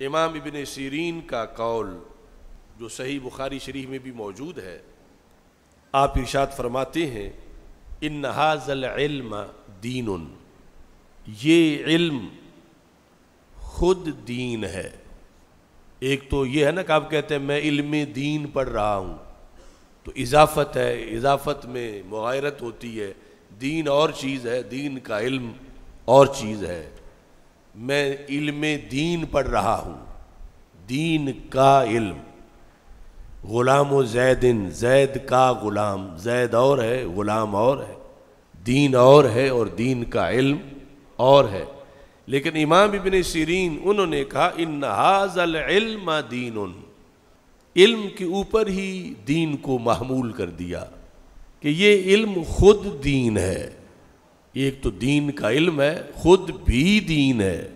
امام ابن سیرین کا قول جو صحیح بخاری شریف میں بھی موجود ہے، آپ ارشاد فرماتے ہیں ان ھذا العلم دین، یہ علم خود دین ہے۔ ایک تو یہ ہے نا کہ آپ کہتے ہیں میں علم دین پڑھ رہا ہوں، تو اضافت ہے، اضافت میں مغایرت ہوتی ہے، دین اور چیز ہے، دین کا علم اور چیز ہے۔ میں علم دین پڑھ رہا ہوں، دین کا علم۔ غلام و زیدن، زید کا غلام، زید اور ہے، غلام اور ہے، دین اور ہے اور دین کا علم اور ہے۔ لیکن امام ابن سیرین انہوں نے کہا ان ھذا العلم دین، علم کے اوپر ہی دین کو محمول کر دیا کہ یہ علم خود دین ہے۔ ایک تو دین کا علم ہے، خود بھی دین ہے،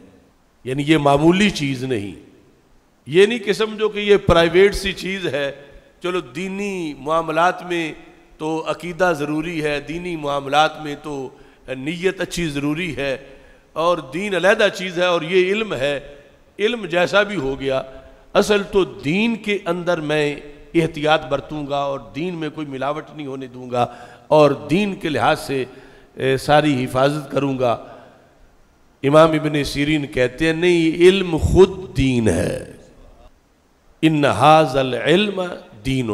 یعنی یہ معمولی چیز نہیں۔ یہ نہیں کہ سمجھو کہ یہ پرائیویٹ سی چیز ہے، چلو دینی معاملات میں تو عقیدہ ضروری ہے، دینی معاملات میں تو نیت اچھی ضروری ہے، اور دین علیحدہ چیز ہے اور یہ علم ہے، علم جیسا بھی ہو گیا، اصل تو دین کے اندر میں احتیاط برتوں گا اور دین میں کوئی ملاوٹ نہیں ہونے دوں گا اور دین کے لحاظ سے ساری حفاظت کروں گا۔ امام ابن سیرین کہتے ہیں نہیں، علم خود دین ہے۔ ان ھذا العلم دین،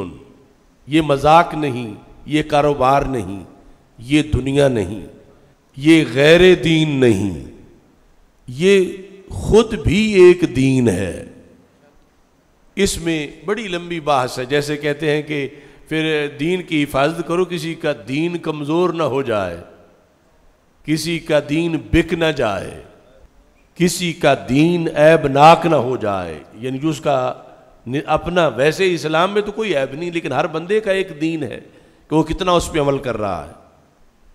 یہ مذاق نہیں، یہ کاروبار نہیں، یہ دنیا نہیں، یہ غیر دین نہیں، یہ خود بھی ایک دین ہے۔ اس میں بڑی لمبی بحث ہے، جیسے کہتے ہیں کہ پھر دین کی حفاظت کرو، کسی کا دین کمزور نہ ہو جائے، کسی کا دین بک نہ جائے، کسی کا دین عیب ناک نہ ہو جائے، یعنی جو اس کا اپنا، ویسے اسلام میں تو کوئی عیب نہیں، لیکن ہر بندے کا ایک دین ہے کہ وہ کتنا اس پہ عمل کر رہا ہے۔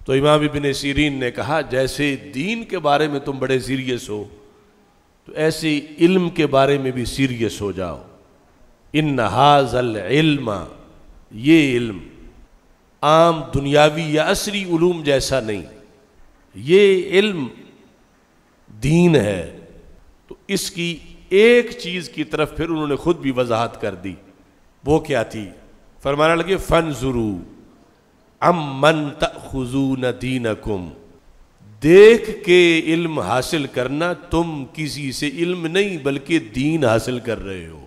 تو امام ابن سیرین نے کہا جیسے دین کے بارے میں تم بڑے سیریس ہو، تو ایسے علم کے بارے میں بھی سیریس ہو جاؤ۔ ان ھذا العلم، یہ علم عام دنیاوی یا عصری علوم جیسا نہیں، یہ علم دین ہے۔ تو اس کی ایک چیز کی طرف پھر انہوں نے خود بھی وضاحت کر دی، وہ کیا تھی؟ فرمانے لگے فانظروا عمن تأخذون دینکم، دیکھ کے علم حاصل کرنا، تم کسی سے علم نہیں بلکہ دین حاصل کر رہے ہو۔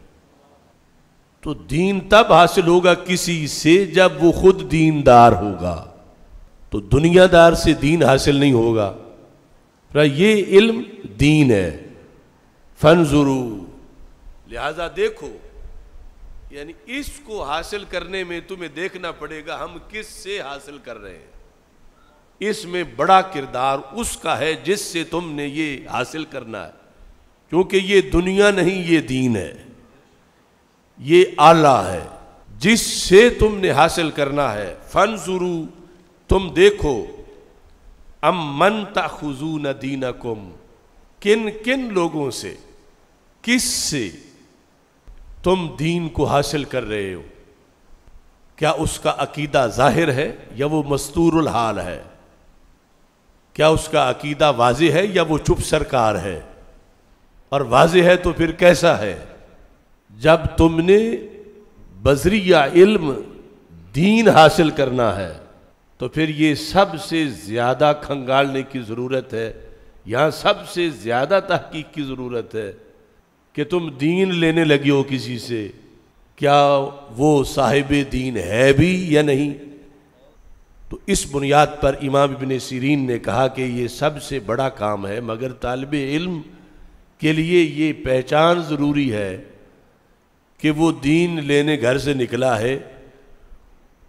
تو دین تب حاصل ہوگا کسی سے جب وہ خود دیندار ہوگا، تو دنیا دار سے دین حاصل نہیں ہوگا۔ یہ علم دین ہے۔ فانظروا، لہذا دیکھو، یعنی اس کو حاصل کرنے میں تمہیں دیکھنا پڑے گا ہم کس سے حاصل کر رہے ہیں۔ اس میں بڑا کردار اس کا ہے جس سے تم نے یہ حاصل کرنا ہے، کیونکہ یہ دنیا نہیں، یہ دین ہے، یہ اعلیٰ ہے جس سے تم نے حاصل کرنا ہے۔ فانظروا، تم دیکھو، امن تأخذون دینکم، کن کن لوگوں سے، کس سے تم دین کو حاصل کر رہے ہو؟ کیا اس کا عقیدہ ظاہر ہے یا وہ مستور الحال ہے؟ کیا اس کا عقیدہ واضح ہے یا وہ چپ سرکار ہے؟ اور واضح ہے تو پھر کیسا ہے؟ جب تم نے بذریعہ علم دین حاصل کرنا ہے تو پھر یہ سب سے زیادہ کھنگالنے کی ضرورت ہے، یہاں سب سے زیادہ تحقیق کی ضرورت ہے کہ تم دین لینے لگے ہو کسی سے، کیا وہ صاحب دین ہے بھی یا نہیں؟ تو اس بنیاد پر امام ابن سیرین نے کہا کہ یہ سب سے بڑا کام ہے، مگر طالب علم کے لیے یہ پہچان ضروری ہے کہ وہ دین لینے گھر سے نکلا ہے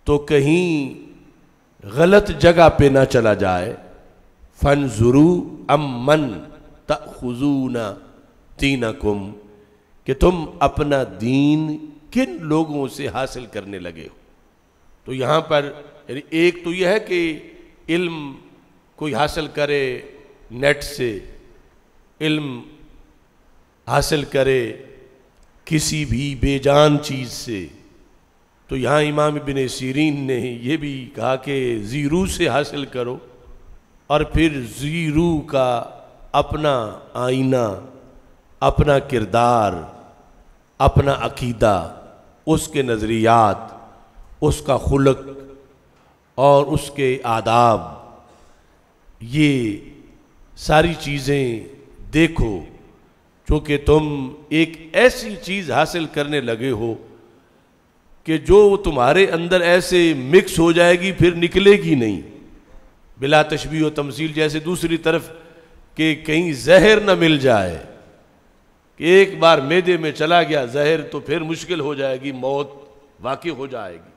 تو کہیں غلط جگہ پہ نہ چلا جائے۔ فانظروا امن تأخذون دینکم، کہ تم اپنا دین کن لوگوں سے حاصل کرنے لگے ہو۔ تو یہاں پر یعنی ایک تو یہ ہے کہ علم کوئی حاصل کرے نیٹ سے، علم حاصل کرے کسی بھی بے جان چیز سے، تو یہاں امام ابن سیرین نے یہ بھی کہا کہ زیرو سے حاصل کرو، اور پھر زیرو کا اپنا آئینہ، اپنا کردار، اپنا عقیدہ، اس کے نظریات، اس کا خلق اور اس کے آداب، یہ ساری چیزیں دیکھو، چونکہ تم ایک ایسی چیز حاصل کرنے لگے ہو کہ جو تمہارے اندر ایسے مکس ہو جائے گی پھر نکلے گی نہیں، بلا تشبیہ و تمثیل، جیسے دوسری طرف کہ کہیں زہر نہ مل جائے کہ ایک بار معدے میں چلا گیا زہر تو پھر مشکل ہو جائے گی، موت واقع ہو جائے گی۔